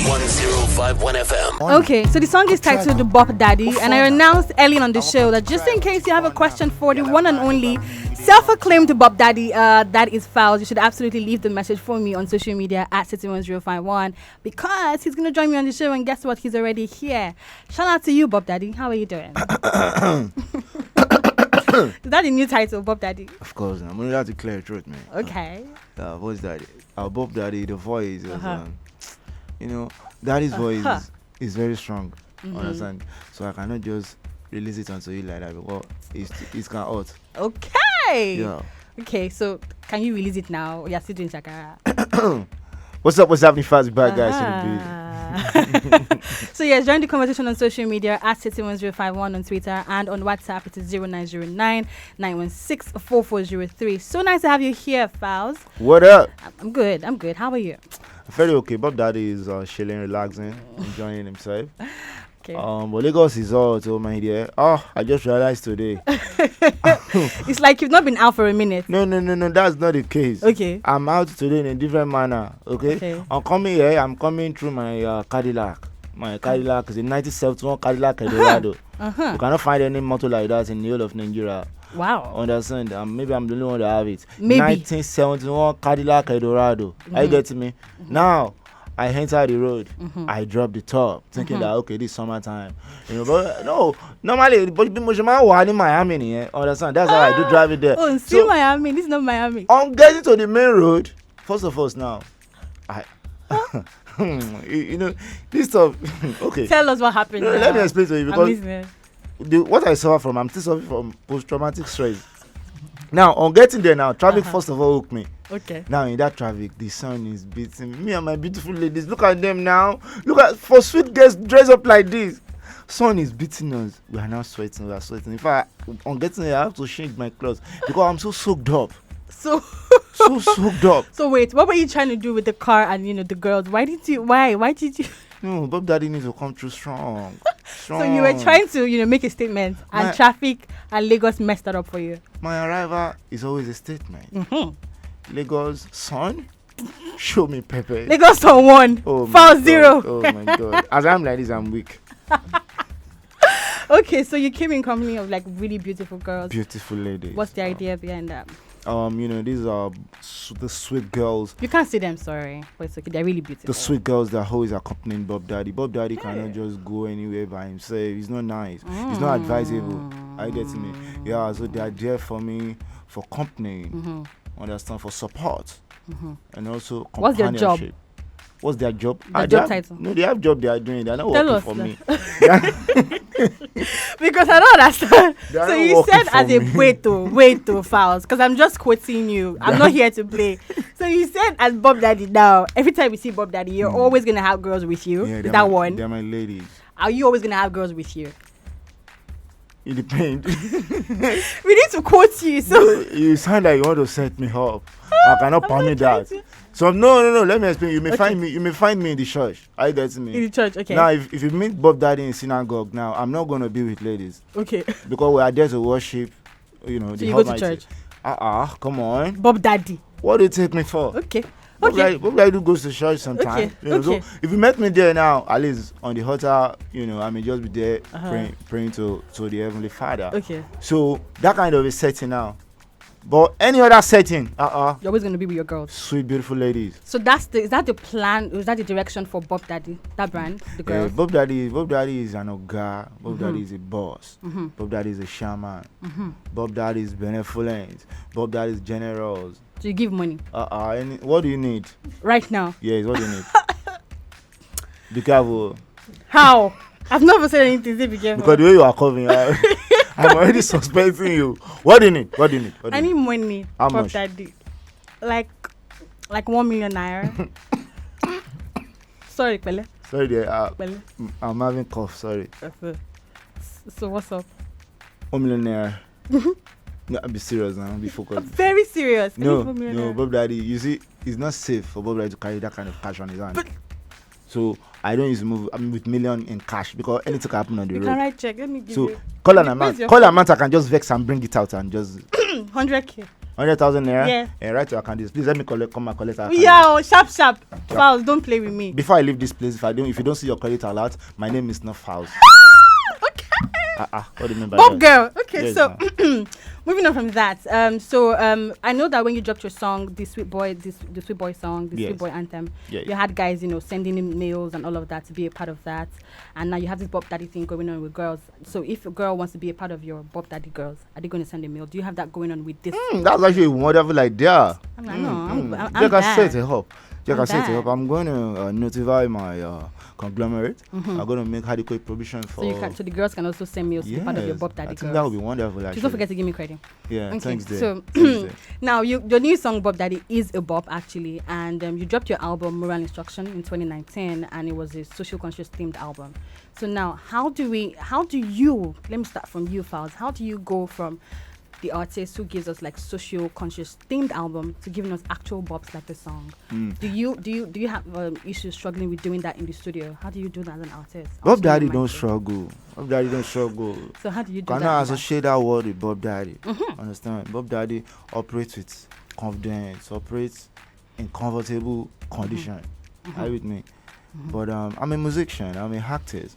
1051 FM. Okay, so the song is titled Bop Daddy, and I announced early on the show that just in case you have a question for the one and only self-acclaimed Bop Daddy, that is Falz, you should absolutely leave the message for me on social media at City1051 because he's going to join me on the show, and guess what? He's already here. Shout out to you, Bop Daddy. How are you doing? Is that the new title, Bop Daddy? Of course, I'm only have to clear the truth, man. Okay. What's that? Bop Daddy, the voice is, Daddy's voice is very strong. Understand? So I cannot just release it onto you like that because it's kind of hot. Okay. Yeah. Okay, so can you release it now? You're still doing Shakara. What's up? What's happening, fast back guys? So yes, join the conversation on social media at City1051 on Twitter, and on WhatsApp it is 0909-916-4403. So nice to have you here, Falz. What up? I'm good. How are you? Very okay. Bop Daddy is chilling, relaxing, enjoying himself. Okay. But Lagos is all to my dear. Oh, I just realized today. It's like you've not been out for a minute. No, that's not the case. Okay. I'm out today in a different manner. Okay. I'm coming here. I'm coming through my Cadillac. My Cadillac is a 1971 Cadillac Eldorado. You cannot find any motor like that in the whole of Nigeria. Wow. Understand? Maybe I'm the only one that have it. Maybe. 1971 Cadillac Eldorado. Are you getting me? Now, I enter the road. I drop the top, thinking that okay, this summertime. But no, normally, but in Miami, understand? That's how I do drive it there. Oh, still Miami. This is not Miami. On getting to the main road, first of all, now, this stuff. Okay. Tell us what happened. Let me explain to you because what I suffer from, I'm still suffering from post-traumatic stress. Now, on getting there now, traffic first of all hooked me. Okay. Now, in that traffic, the sun is beating me and my beautiful ladies. Look at them now. Look at, for sweet girls dress up like this. Sun is beating us. We are now sweating. In fact, on getting there, I have to change my clothes because I'm so soaked up. So soaked up. So wait, what were you trying to do with the car and the girls? Why did you? No, Bop Daddy needs to come through strong. So you were trying to, make a statement, and traffic and Lagos messed that up for you. My arrival is always a statement. Lagos, son, show me pepper. Lagos on 1, Falz 0. Oh my God. As I'm like this, I'm weak. Okay, so you came in company of like really beautiful girls. Beautiful ladies. What's the idea behind that? These are the sweet girls. You can't see them, sorry, but it's okay. They're really beautiful. The sweet girls that always accompanying Bop Daddy. Bop Daddy cannot just go anywhere by himself. He's not nice. It's not advisable. I get me. Yeah, so they are there for me, for company. Understand, for support, and also companionship. What's their job? What's their job? The job title. No, they have job they are doing. They're not Tell working us for me. Because I don't understand. So you said as a me. wait to Falz, because I'm just quoting you. I'm not here to play. So you said as Bop Daddy now, every time you see Bop Daddy, you're always going to have girls with you. Yeah, Is that one? They're my ladies. Are you always going to have girls with you? It depends. We need to quote you. So you sound like you want to set me up. I cannot permit that. So no. Let me explain. You may find me. You may find me in the church. Are you getting me? In the church, okay. Now, if you meet Bop Daddy in synagogue, now I'm not gonna be with ladies. Okay. Because we are there to worship. So the you go to church. Come on. Bop Daddy. What do you take me for? Okay. Bop Daddy goes to church sometime. Okay. So if you met me there now, at least on the altar, I may just be there praying to the Heavenly Father. Okay. So that kind of a setting now. But any other setting, you're always gonna be with your girls. Sweet, beautiful ladies. So is that the plan? Is that the direction for Bop Daddy? That brand, the girls. Bop Daddy is an oga. Bop Daddy is a boss. Bop Daddy is a shaman. Bop Daddy is benevolent. Bop Daddy is generous. So you give money. What do you need? Right now. Yes, what do you need? Be careful. How? I've never said anything. Say be careful. Because the way you are coming, I'm already suspecting you. What do you need? I need money. How Bop much? Daddy. Like 1 million naira. Sorry, Pele. Sorry, dear. Pele. I'm having cough. Sorry. So what's up? 1 million naira. No, I'll be serious now. I'll be focused. I'm very serious. No, Bop Daddy. You see, it's not safe for Bop Daddy to carry that kind of cash on his hand. So I don't use to move. With million in cash because anything can happen on the road. Can I check? Let me give you. Call an amount. I can just vex and bring it out and just 100K. 100,000 naira. Yeah. And write to your account. Please let me come and collect our Yeah, oh, sharp. Falz, don't play with me. Before I leave this place, if you don't see your credit alert, my name is not Falz. Okay. What do you mean by Bob that? girl. Okay, Yes, so moving on from that. I know that when you dropped your song, the Sweet Boy song, the Yes. Sweet Boy anthem, Yeah. you had guys, sending in mails and all of that to be a part of that. And now you have this Bop Daddy thing going on with girls. So if a girl wants to be a part of your Bop Daddy girls, are they going to send a mail? Do you have that going on with this? That's actually a wonderful idea. I know. I'm Just bad. set it up. I'm bad. I'm going to notify my conglomerate. I'm going to make adequate provision for. So the girls can also send mails to be part of your Bop Daddy I girls. think that would be wonderful. Actually. Please don't forget to give me credit. Yeah, Okay, thanks, there. so now your new song Bop Daddy is a bop actually, and you dropped your album Moral Instruction in 2019, and it was a social conscious themed album. So now how do you let me start from you, Falz. How do you go from the artist who gives us like social conscious themed album to giving us actual bops like the song? Do you have issues struggling with doing that in the studio? How do you do that as an artist? Bop Daddy don't struggle. Bop Daddy don't struggle. So how do you do Cannot that? associate that word with Bop Daddy. Understand? Bop Daddy operates with confidence, operates in comfortable condition. Are you with me? But I'm a musician. I'm a artist.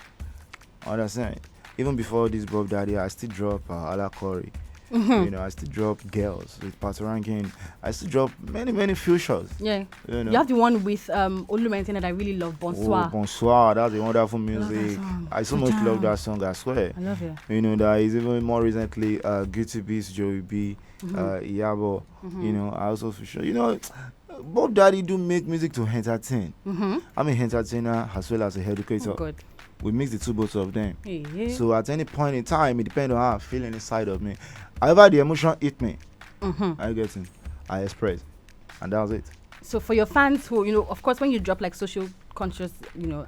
Understand? Even before this Bop Daddy, I still drop Ala Corey. I still drop Girls with Pat Rankin. I still drop many futures. Yeah. You have the one with Olumentin that I really love, Bonsoir. Oh, Bonsoir, that's a wonderful music. song. I so much love that song, I swear. I love it. That is even more recently Guilty Beats, Joey B, Iyabo. I also feature. Bob Daddy do make music to entertain. I'm an entertainer as well as a educator. Oh, good. We mix the two both of them. Yeah. So at any point in time, it depends on how I'm feeling inside of me. However the emotion hit me, I get it. I express, and that's it. So for your fans who, of course, when you drop like social conscious,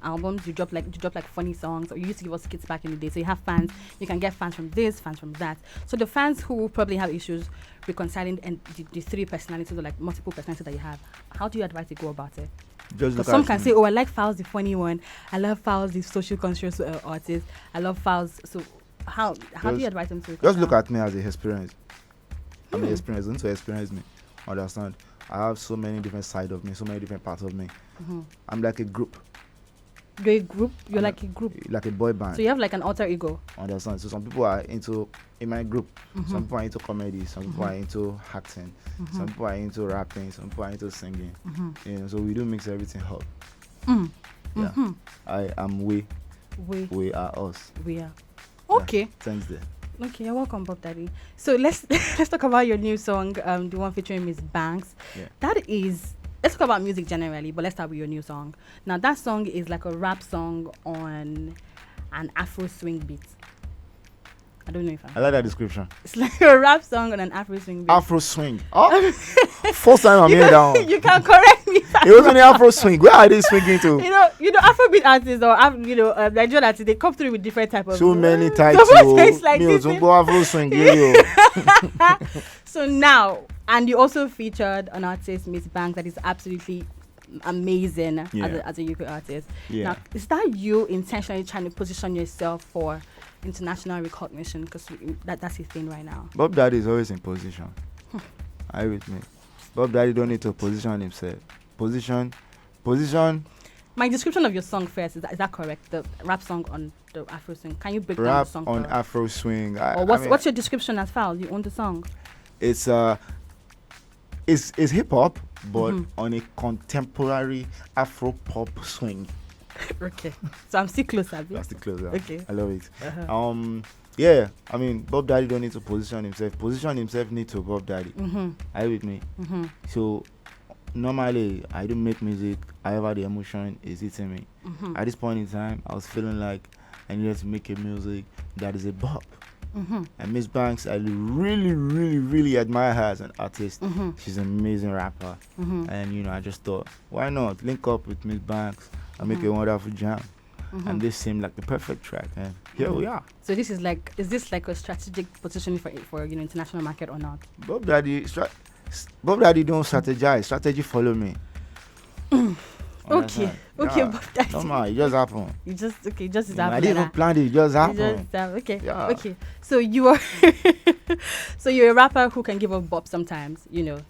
albums, you drop like funny songs, or you used to give us skits back in the day. So you have fans. You can get fans from this, fans from that. So the fans who probably have issues reconciling and the three personalities or like multiple personalities that you have, how do you advise to go about it? Just look Some at can me. say, "Oh, I like Falz, the funny one. I love Falz, the social conscious artist. I love Falz." So how do you advise them to? Just look at me as a experience. I'm an experience. Don't to experience me. Understand? I have so many different sides of me, so many different parts of me. I'm like a group. You're a group. You're like a group. Like a boy band. So you have like an alter ego. Understand? So some people are in my group. Some people are into comedy. Some people are into acting. Some people are into rapping. Some people are into singing. So we do mix everything up. Yeah. I am we are us. We are. Okay. Yeah. Thanks there. Okay, you're welcome, Bop Daddy. So let's talk about your new song, the one featuring Miss Banks. Yeah. Let's talk about music generally, but let's start with your new song. Now that song is like a rap song on an Afro swing beat. I don't know if I like that description. it's like a rap song on an Afro swing beat. Afro swing. Oh, first time I'm hearing that one. You can correct me. It was an Afro swing. Where are they swinging to? Afrobeat artists or Nigerian artists, they come through with different type of. So many titles. It's like this. Afro swing. Yeah. So now, and you also featured an artist, Miss Banks, that is absolutely amazing as a UK artist. Yeah. Now, is that you intentionally trying to position yourself for international recognition? Because that's his thing right now. Bop Daddy is always in position. Are you with me? Bop Daddy don't need to position himself. Position. My description of your song first, is that correct? The rap song on the Afro swing. Can you break down Rap the song on for us? Afro swing. What's your description as Falz? You own the song. It's hip hop, but on a contemporary Afro pop swing. Okay, so I'm still close, Abby. That's the closer. Okay, I love it. Yeah. I mean, Bop Daddy don't need to position himself. Position himself need to Bop Daddy. Are you with me? So normally I don't make music. However, the emotion is hitting me. At this point in time, I was feeling like I needed to make a music that is a bop. And Miss Banks, I really admire her as an artist. She's an amazing rapper. And I just thought, why not link up with Miss Banks and make a wonderful jam? And this seemed like the perfect track, and here we are. So is this like a strategic positioning for international market or not? Bop Daddy don't strategize. Strategy follow me. Okay, okay, Yeah. Bop Daddy. Normal, it just happened. You just just is I happening. didn't even plan it. It just happened. Okay, Yeah. okay. So you are, so you're a rapper who can give off bop sometimes. Even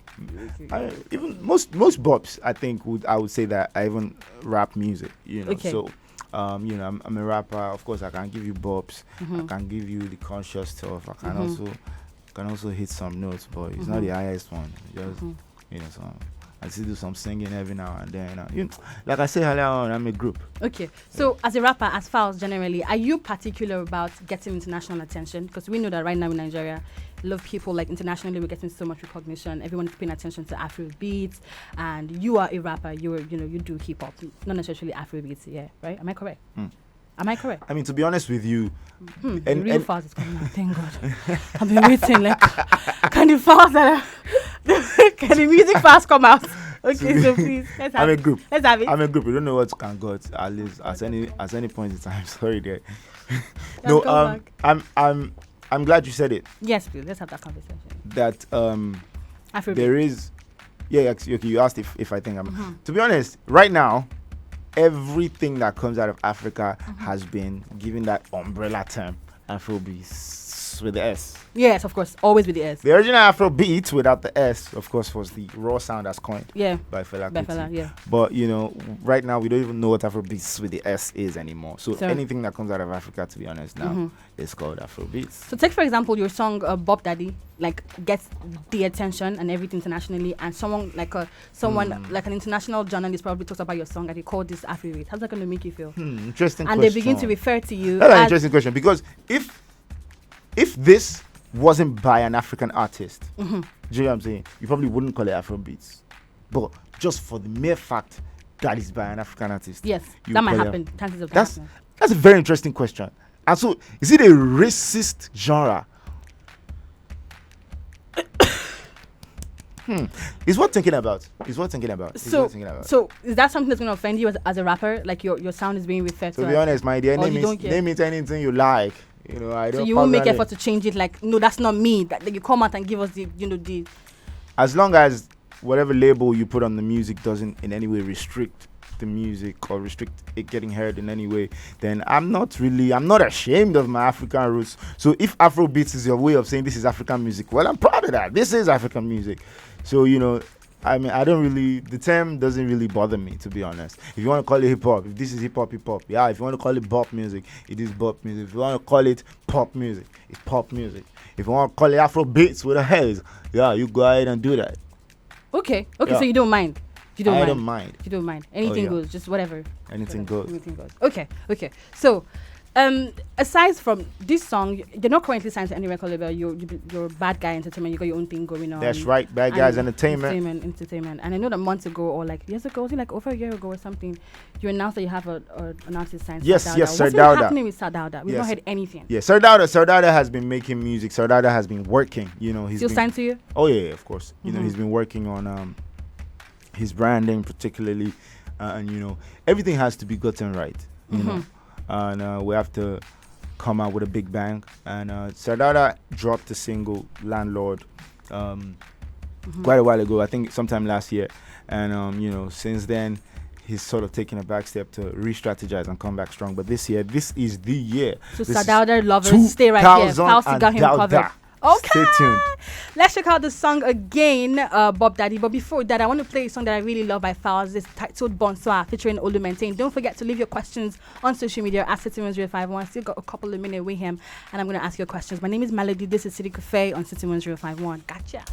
most bops, I think I would say that I even rap music. Okay. So. I'm a rapper. Of course, I can give you bops. Mm-hmm. I can give you the conscious stuff. I can also hit some notes, but it's not the highest one. Just so I still do some singing every now and then. Like I said earlier on, I'm a group. Okay, so as a rapper, as Falz generally, are you particular about getting international attention? Because we know that right now in Nigeria, a lot of people, like internationally, we're getting so much recognition. Everyone is paying attention to Afro beats, and you are a rapper. You do hip hop, not necessarily Afro beats. Yeah, right? Am I correct? Am I correct? I mean, to be honest with you, and real Falz is coming out. Thank God. I've been waiting. Like, can the Falz can the music fast come out? Okay, so please, let's have I'm a group. Let's have it. I'm a group. You don't know what can go at least at any point in time. Sorry, there. No, I'm glad you said it. Yes, please. Let's have that conversation. That Afrobeat. there is, okay. You asked if I think I'm. To be honest, right now, everything that comes out of Africa has been given that umbrella term, Afrobeat with the S. Yes, of course, always with the S. The original Afrobeat without the S, of course, was the raw sound that's coined. Yeah. By Fela By Kuti. Fela, yeah. But right now we don't even know what Afrobeats with the S is anymore. So anything that comes out of Africa, to be honest, now is called Afrobeats. So take for example your song Bop Daddy, like gets the attention and everything internationally, and someone like an international journalist probably talks about your song and they call this Afrobeat. How's that going to make you feel? Interesting. And question. they begin to refer to you. That's an interesting question, because if this wasn't by an African artist, do you know what I'm saying? You probably wouldn't call it Afrobeats. But just for the mere fact that it's by an African artist. Yes, that might happen. Chances of that's a very interesting question. And so, is it a racist genre? It's worth thinking about. So is that something that's going to offend you as a rapper? Like your sound is being referred to? To be honest, my dear, name it anything you like. I don't. So you won't make effort to change it. Like, no, that's not me. That you come out and give us the. As long as whatever label you put on the music doesn't in any way restrict the music or restrict it getting heard in any way, then I'm not ashamed of my African roots. So if Afrobeats is your way of saying this is African music, well, I'm proud of that. This is African music. So I mean, the term doesn't really bother me, to be honest. If you want to call it hip hop, if this is hip hop. Yeah, if you want to call it bop music, it is bop music. If you want to call it pop music, it's pop music. If you want to call it Afro beats with a haze, yeah, you go ahead and do that. Okay, yeah. So you don't mind. You don't mind. Anything goes, just whatever. Anything goes. Okay. So, aside from this song, you're not currently signed to any record label. You're Bad Guy Entertainment. You got your own thing going on. That's right, Bad Guys Entertainment. Entertainment. And I know that months ago, or like years ago, was it like over a year ago or something, you announced that you have an artist signed. Yes, Sir Dawda. What's happening with Sir Dawda? We've not heard anything. Yeah, Sir Dawda has been making music. Sir Dawda has been working. He's still signed to you? Oh yeah, of course. He's been working on his branding particularly, and everything has to be gotten right. And we have to come out with a big bang. And Sir Dawda dropped the single Landlord quite a while ago, I think sometime last year. And since then he's sort of taken a back step to re-strategize and come back strong. But this is the year. So Sir Dawda lovers, stay right here. Falz got him covered. Okay, stay tuned. Let's check out the song again, Bop Daddy. But before that, I want to play a song that I really love by Falz. It's titled Bonsoir, featuring Olu Maintain. Don't forget to leave your questions on social media at City1051. Still got a couple of minutes with him, and I'm going to ask your questions. My name is Melody. This is City Cafe on City1051. Gotcha.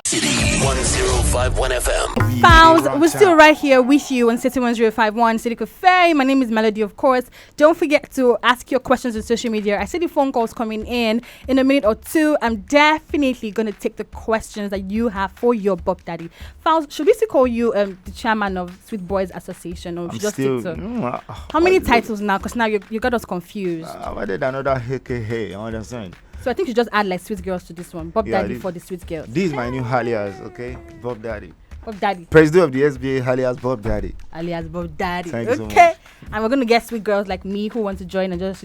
City 1051 FM. Falz, we're still right here with you on City 1051 City Cafe. My name is Melody, of course. Don't forget to ask your questions on social media. I see the phone calls coming in a minute or two. I'm definitely going to take the questions that you have for your Bop Daddy. Falz, should we still call you the chairman of Sweet Boys Association, or just how many titles now? Because now you got us confused. I did another hey, I understand. So I think you just add like Sweet Girls to this one. Bop Daddy for the Sweet Girls. This is my new alias, okay? Bop Daddy. Bop Daddy. President of the SBA, alias Bop Daddy. Alias Bop Daddy. Thank you so much. And we're going to get sweet girls like me who want to join and just,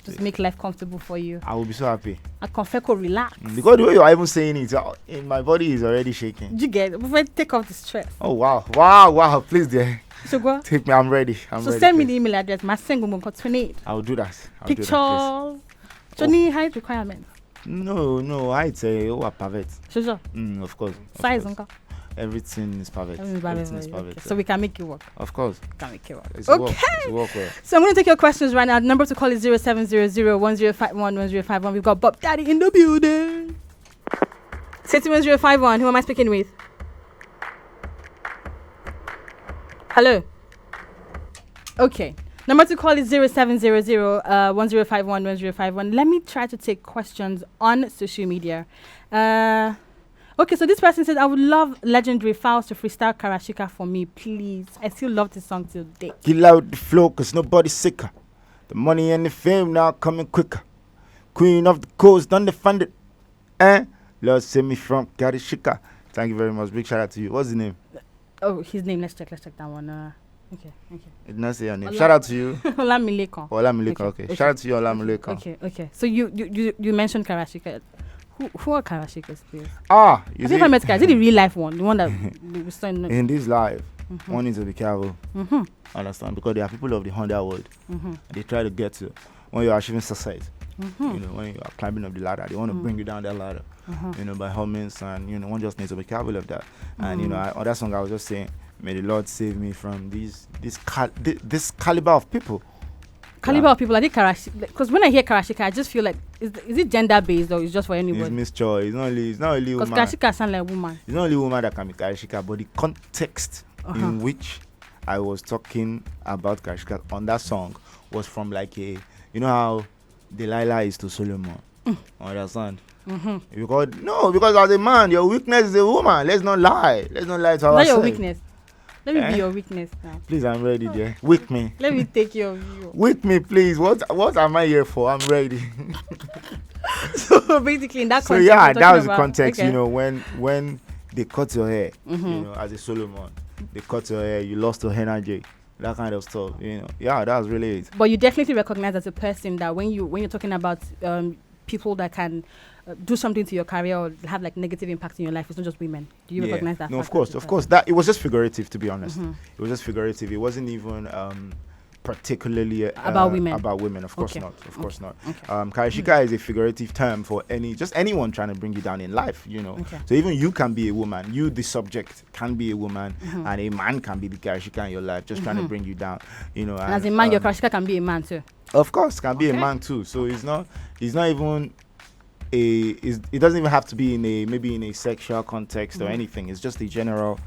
just make life comfortable for you. I will be so happy. I confeco relax. Because the way you're even saying it, in my body is already shaking. Did you get it? Before I take off the stress. Oh, wow. Please, dear. So go. Take me. I'm ready. I'm So ready. send me please. the email address. My single will 28. I'll do that. I'll do that, Picture. Johnny height requirements. please. No. I'd say perfect. Sure. Of course. Size uncle. Everything is perfect. Everything is perfect. So we can make it work. Of course. Can make it work. It's Okay. Work. It's work well. So I'm going to take your questions right now. The number to call is 0700-1051-1051. We've got Bop Daddy in the building. 61051. Who am I speaking with? Hello. Okay. Number to call is 0700-1051-1051. Let me try to take questions on social media. Okay, so this person says, I would love legendary Falz to freestyle Karashika for me, please. I still love this song till date. Kill out the flow, cause nobody's sicker. The money and the fame now coming quicker. Queen of the coast, done the funded. Lord save me from Karashika. Thank you very much. Big shout out to you. What's the name? Oh, his name. Let's check that one. Okay. I did not say your name. Ola- Shout out to you. Olamilekon. Olamilekon. Okay. Shout out to you, Olamilekon. Okay. So you mentioned Karashika. Who are Karashikas, please? You Have see, you ever met guys? Is it the real life one? The one that we saw in in this life, one needs to be careful. Understand? Because there are people of the underworld. They try to get you when you're achieving success. When you are climbing up the ladder, they want to bring you down that ladder. By all means, and one just needs to be careful of that. And on that song, I was just saying, may the Lord save me from this caliber of people. Caliber of people. I think Karashika. Because when I hear Karashika, I just feel like is it gender based or is just for anybody? It's Miss Choi. It's not only Because woman. Karashika sound like a woman. It's not only woman that can be Karashika, but the context in which I was talking about Karashika on that song was from like a, how Delilah is to Solomon. Understand? Because as a man, your weakness is a woman. Let's not lie to ourselves. Not your weakness. Let me be your weakness now. Please, I'm ready, dear. Wake me. Let me take your view. Wake me, please. What am I here for? I'm ready. So basically, in that context. So yeah, that was the about, context. okay. When they cut your hair, as a Solomon, they cut your hair. You lost your energy. That kind of stuff. Yeah, that's really it. But you definitely recognize as a person that when you're talking about people that can do something to your career or have like negative impact in your life, it's not just women. Do you recognize that? No, of course. That it was just figurative, to be honest. It was just figurative. It wasn't even particularly about women. About women, of course Okay. not. Of course not. Okay. Karashika is a figurative term for anyone trying to bring you down in life. Okay. So even you can be a woman. You, the subject, can be a woman, and a man can be the Karashika in your life, just trying to bring you down. And as a man, your Karashika can be a man too. Of course, can be a Okay. man too. So it's not even it doesn't even have to be maybe in a sexual context or anything. It's just a general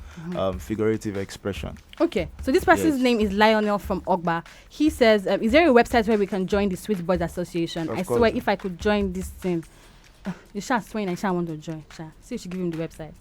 figurative expression. Okay, so this person's name is Lionel from Ogba. He says, is there a website where we can join the Sweet Boys Association? Of I course. swear if I could join this thing, you shall swear I shall want to join. See if you give him the website.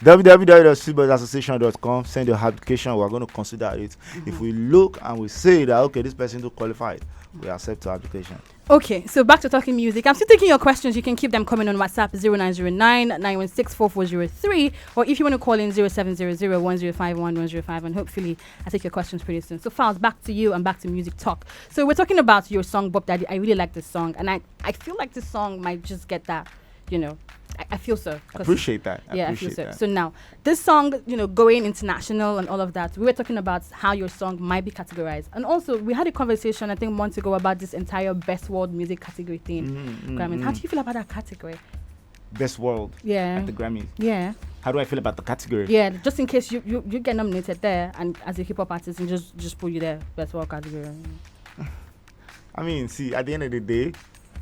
www.sweetboysassociation.com. Send your application. We're going to consider it. If we look and we say that okay, this person is qualified, we accept your application. Okay, so back to talking music. I'm still taking your questions. You can keep them coming on WhatsApp 0909-916-4403, or if you want to call in 0700-1051-1051, and hopefully I take your questions pretty soon. So Falz, back to you and back to music talk. So we're talking about your song Bop Daddy. I really like this song, and I feel like this song might just get that, I feel so. Appreciate that. I feel so. That. So now, this song, going international and all of that, we were talking about how your song might be categorized. And also, we had a conversation, I think, months ago about this entire Best World Music category thing. Grammys. How do you feel about that category? Best World at the Grammys. Yeah. How do I feel about the category? Yeah, just in case you get nominated there, and as a hip-hop artist, and just put you there, Best World category. I mean, see, at the end of the day,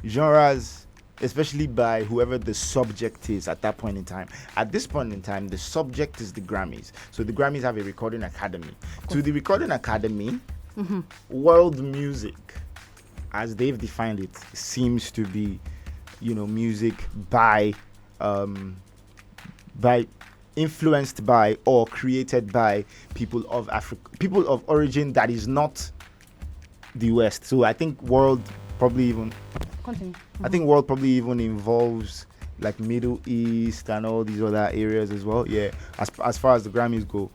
genres, especially by whoever the subject is at that point in time. At this point in time, the subject is the Grammys. So the Grammys have a recording academy. To the recording academy, world music, as they've defined it, seems to be, music by influenced by or created by people of Africa, people of origin that is not the West. So I think world probably even involves like Middle East and all these other areas as well. Yeah, as far as the Grammys go,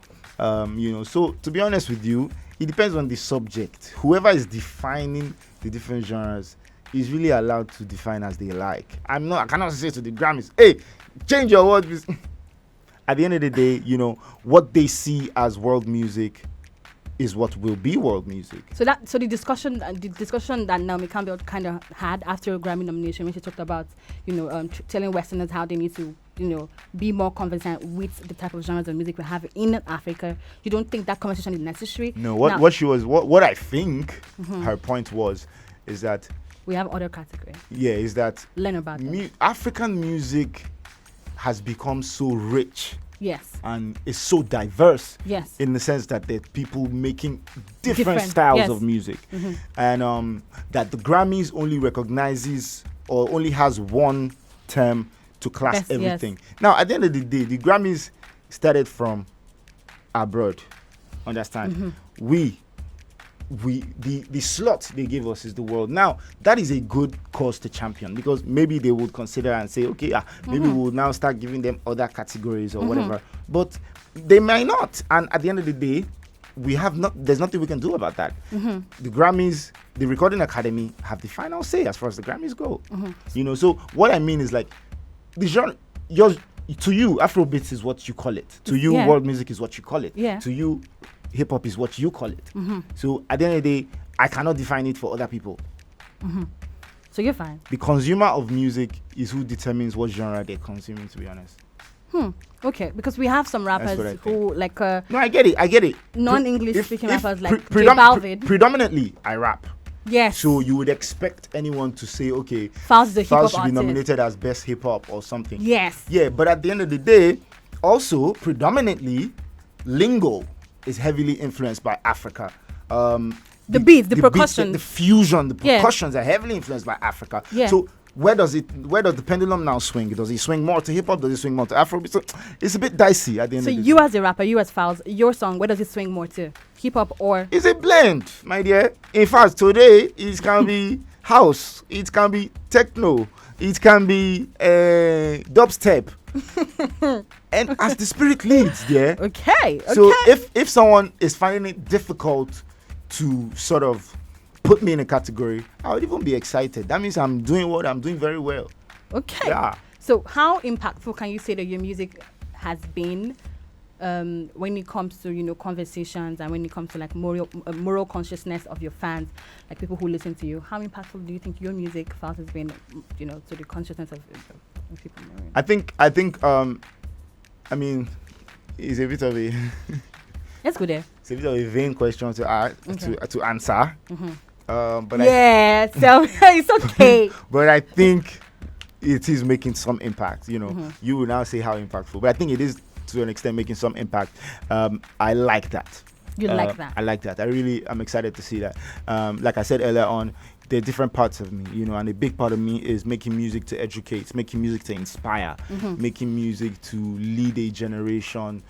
So to be honest with you, it depends on the subject. Whoever is defining the different genres is really allowed to define as they like. I cannot say to the Grammys, hey, change your words. At the end of the day, what they see as world music is what will be world music. So the discussion that Naomi Campbell kind of had after a Grammy nomination, when she talked about telling Westerners how they need to be more conversant with the type of genres of music we have in Africa, you don't think that conversation is necessary? No, what I think her point was is that we have other categories. Yeah, is that learn about African music has become so rich. Yes. And it's so diverse. Yes. In the sense that there are people making different styles of music. And that the Grammys only recognizes or only has one term to class everything. Yes. Now, at the end of the day, the Grammys started from abroad. Understand? The slot they gave us is the world. Now, that is a good cause to champion, because maybe they would consider and say, okay, maybe we'll now start giving them other categories or whatever. But they might not. And at the end of the day, there's nothing we can do about that. The Grammys, the Recording Academy have the final say as far as the Grammys go. So what I mean is, like, the genre, to you, Afrobeats is what you call it. To you, world music is what you call it. Yeah. To you, hip-hop is what you call it. So at the end of the day, I cannot define it for other people. So you're fine. The consumer of music is who determines what genre they're consuming, to be honest. Okay, because we have some rappers who like no, I get it. Non-English speaking rappers like J Balvin. Predominantly, I rap. Yes. So you would expect anyone to say, okay, Falz is a hip-hop should be nominated as best hip-hop or something. Yes. Yeah, but at the end of the day, also predominantly, lingo is heavily influenced by Africa. The beats, the percussion, the fusion, the percussions are heavily influenced by Africa. Yeah. So where does the pendulum now swing? Does it swing more to hip hop? Does it swing more to Afrobeat? So it's a bit dicey at the end of the day. So you as a rapper, you as Falz, your song, where does it swing more to? Hip hop or? It's a blend, my dear. In fact, today it can be house, it can be techno, it can be dubstep. And as the spirit leads, yeah. Okay. So if someone is finding it difficult to sort of put me in a category, I would even be excited. That means I'm doing what I'm doing very well. Okay. Yeah. So how impactful can you say that your music has been when it comes to conversations and when it comes to like moral consciousness of your fans, like people who listen to you? How impactful do you think your music, Falz, has been, to the consciousness of people? I think I mean, it's a bit of a let's go there. It's a bit of a vain question to answer. But it's okay. But I think it is making some impact. You will now say how impactful, but I think it is to an extent making some impact. I like that. You like that? I like that. I'm excited to see that. Like I said earlier on, there are different parts of me, and a big part of me is making music to educate, making music to inspire, making music to lead a generation,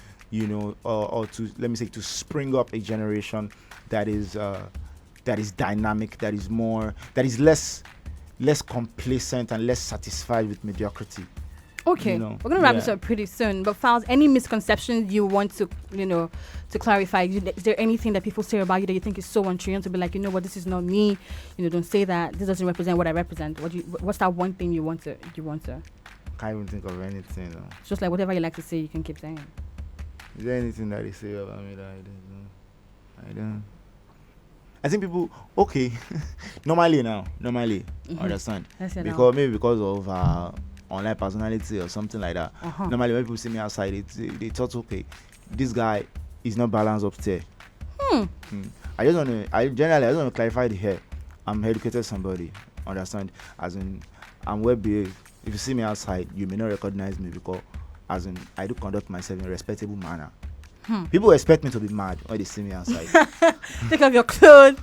or to, let me say, to spring up a generation that is dynamic, that is less complacent and less satisfied with mediocrity. Okay, we're gonna wrap this up pretty soon. But Falz, any misconceptions you want to to clarify? Is there anything that people say about you that you think is so untrue, to be like, what, this is not me. Don't say that. This doesn't represent what I represent. What's that one thing you want to? Can't even think of anything. No. Just like whatever you like to say, you can keep saying. Is there anything that they say about me that I don't? I think people, normally, understand, because of online personality or something like that. Normally when people see me outside, they thought, okay, this guy is not balanced upstairs. I just want to clarify the hair. I'm educated somebody, understand, as in I'm well behaved. If you see me outside, you may not recognize me because as in I do conduct myself in a respectable manner. People expect me to be mad when they see me outside. Take off your clothes.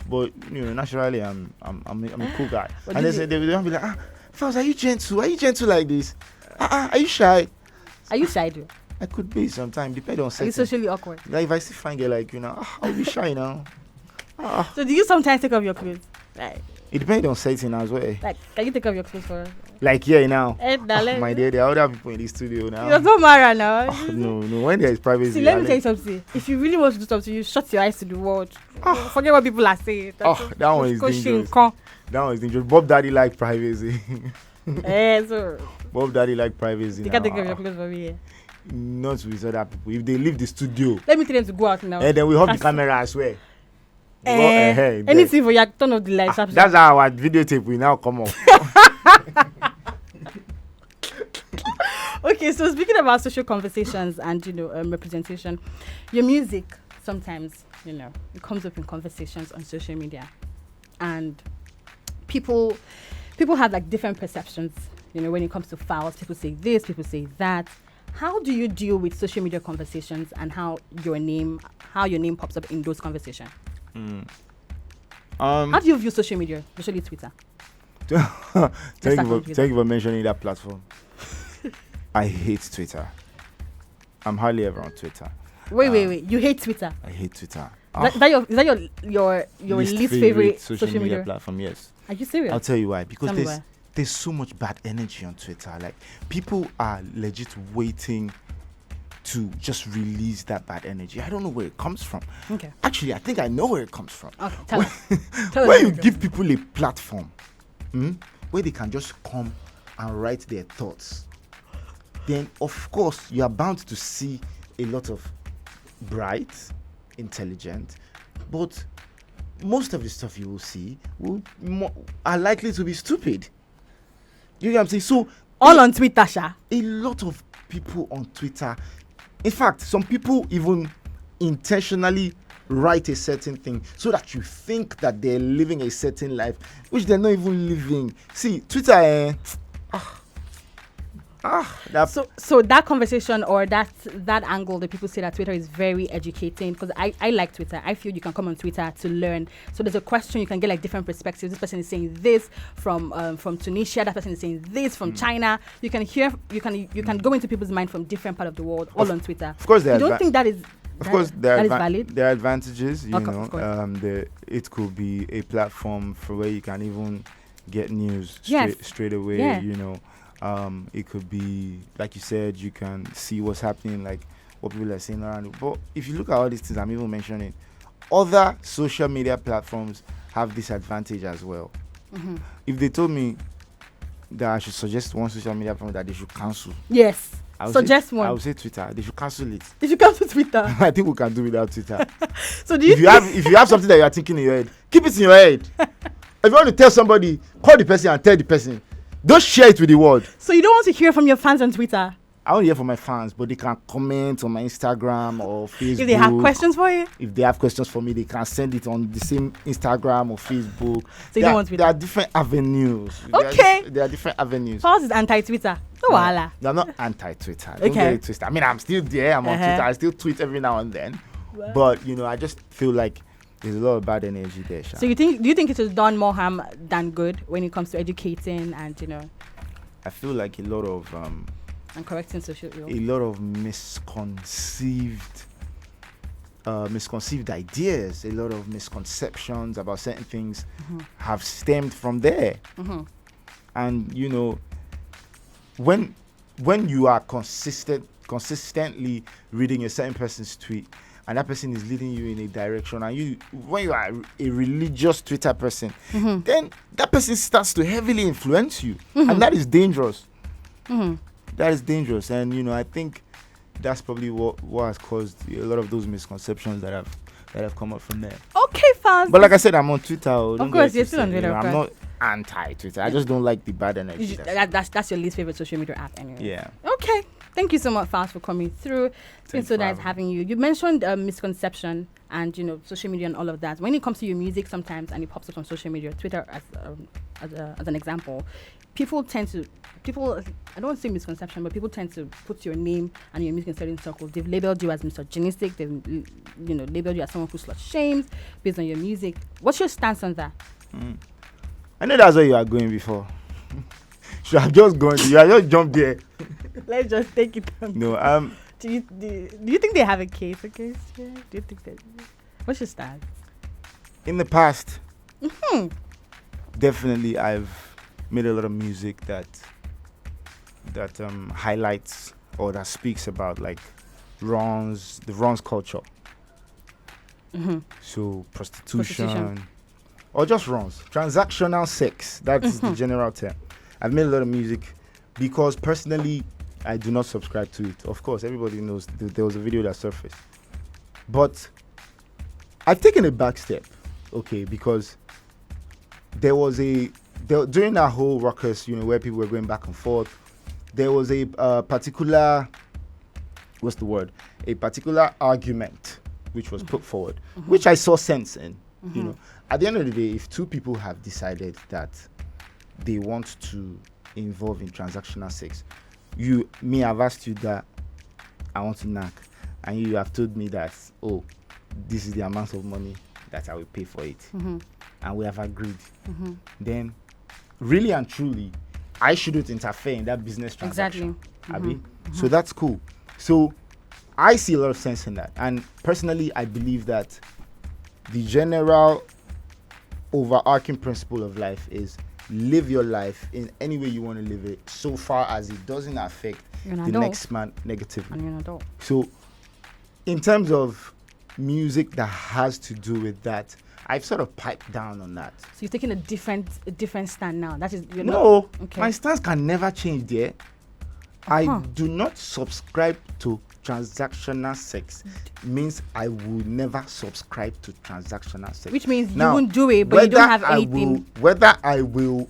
But naturally I'm a cool guy. And they don't be like, Falz, are you gentle? Are you gentle like this? Are you shy? Are you shy, dude? I could be sometimes, depending on setting. Are you socially awkward? Like if I see fine girl, like, I'll be shy now. So do you sometimes take off your clothes? Like, it depends on setting as well. Like, can you take off your clothes for? Like, yeah, now. My dear, there are other people in the studio now. You're so mad now. No. When there is privacy. See, let me tell you something. If you really want to do something, you shut your eyes to the world. Forget what people are saying. That one is dangerous. That one is dangerous. Bop Daddy like privacy. So Bop Daddy like privacy. You can't take off your clothes for me. not with other people. If they leave the studio, Let me tell them to go out now. and then we have the camera as well. Anything for you, turn off the lights. That's how our videotape will now come off. Okay, so speaking about social conversations and representation, your music sometimes it comes up in conversations on social media, and people have like different perceptions. When it comes to Falz, people say this, people say that. How do you deal with social media conversations and how your name pops up in those conversations? How do you view social media, especially Twitter? Thank you for mentioning that platform. I hate Twitter. I'm hardly ever on Twitter. Wait. You hate Twitter? I hate Twitter. Is that your least favorite social media platform? Yes. Are you serious? I'll tell you why. Because Tell me why. there's so much bad energy on Twitter. Like, people are legit waiting to just release that bad energy. I don't know where it comes from. Okay. Actually, I think I know where it comes from. Okay, tell us. When you give people a platform where they can just come and write their thoughts, then of course you are bound to see a lot of bright, intelligent, but most of the stuff you will see are likely to be stupid. You know what I'm saying? So all on Twitter, Sha. A lot of people on Twitter, in fact, some people even intentionally write a certain thing so that you think that they're living a certain life, which they're not even living. See, Twitter, So that conversation or that angle that people say that Twitter is very educating, because I like Twitter. I feel you can come on Twitter to learn. So there's a question, you can get like different perspectives. This person is saying this from Tunisia, that person is saying this from China. You can go into people's mind from different part of the world, all on Twitter. Of course, you don't think that is valid? There are advantages, you know. Of course. It could be a platform for where you can even get news straight away, Yeah. you know. It could be, like you said, you can see what's happening, like what people are saying around. But if you look at all these things I'm even mentioning, other social media platforms have this advantage as well. Mm-hmm. If they told me that I should suggest one social media platform that they should cancel, yes, I would say Twitter. They should cancel it. They should cancel Twitter. I think we can do without Twitter. So do you if you have something that you are thinking in your head, keep it in your head. If you want to tell somebody, call the person and tell the person. Don't share it with the world. So you don't want to hear from your fans on Twitter? I want to hear from my fans, but they can comment on my Instagram or Facebook. If they have questions for you? If they have questions for me, they can send it on the same Instagram or Facebook. So you don't want Twitter? There are different avenues. Okay. There are different avenues. Falz is anti-Twitter. No wahala. No, I'm not anti-Twitter. Okay. Don't get it twisted. I mean, I'm still there. I'm on Twitter. I still tweet every now and then. What? But, you know, I just feel like there's a lot of bad energy there. Sha. So do you think it has done more harm than good when it comes to educating and, I feel like a lot of and correcting social ill? a lot of misconceived ideas, a lot of misconceptions about certain things have stemmed from there. And you know, when you are consistently reading a certain person's tweet and that person is leading you in a direction, and when you are a religious Twitter person, then that person starts to heavily influence you, and that is dangerous. That is dangerous, and you know, I think that's probably what has caused a lot of those misconceptions that have come up from there. Okay, Falz. But like I said, I'm on Twitter. Of course, you're still on Twitter. I'm not anti-Twitter. I just don't like the bad energy. That's your least favorite social media app anyway. Yeah. Okay. Thank you so much, Falz, for coming through. It's been so nice having you. You mentioned misconception and, you know, social media and all of that. When it comes to your music sometimes and it pops up on social media, Twitter as an example, I don't want to say misconception, but people tend to put your name and your music in certain circles. They've labeled you as misogynistic. They've, labeled you as someone who slut shames based on your music. What's your stance on that? I know that's where you are going before. Should have just gone. You have just jumped there. Let's just take it on. No, Do you think they have a case against you? Do you think that? What's your stance? In the past, definitely I've made a lot of music that highlights or that speaks about like the wrongs culture. So prostitution or just wrongs, transactional sex. That's the general term. I've made a lot of music because personally, I do not subscribe to it. Of course, everybody knows there was a video that surfaced. But I've taken a back step, okay, because during that whole ruckus, where people were going back and forth, there was a particular, a particular argument which was put forward, which I saw sense in. At the end of the day, if two people have decided that they want to involve in transactional sex, I've asked you that I want to knock, and you have told me that, oh, this is the amount of money that I will pay for it, and we have agreed, then really and truly, I shouldn't interfere in that business transaction. Exactly. So that's cool. So I see a lot of sense in that, and personally, I believe that the general overarching principle of life is live your life in any way you want to live it, so far as it doesn't affect the next man negatively. And you're an adult. So in terms of music that has to do with that, I've sort of piped down on that. So you're taking a different stand now. That is, my stance can never change there. I do not subscribe to transactional sex. Means I will never subscribe to transactional sex. Which means you won't do it, but you don't have anything. Whether I will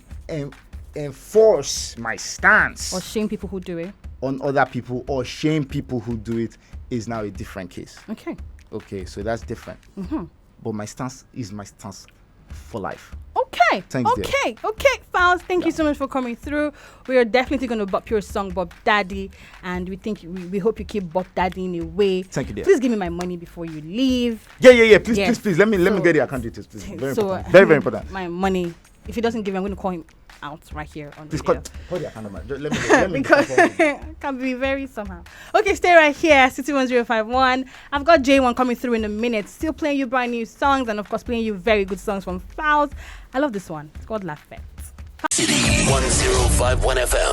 enforce my stance or shame people who do it on other people, or shame people who do it, is now a different case. Okay, so that's different. But my stance is my stance for life. Okay. Thanks, okay. Falz, thank you so much for coming through. We are definitely going to bop your song, Bop Daddy, and we hope you keep Bop Daddy in a way. Thank you, dear. Please give me my money before you leave. Yeah. Please. Let me get the account details, please. Very important. Very important. My money. If he doesn't give me, I'm going to call him out right here on the video. Call the account number. Let me because it can be very somehow. Okay, stay right here. City 1051. I've got J1 coming through in a minute. Still playing you brand new songs, and of course playing you very good songs from Falz. I love this one. It's called Laugh Fest. City 1051 FM.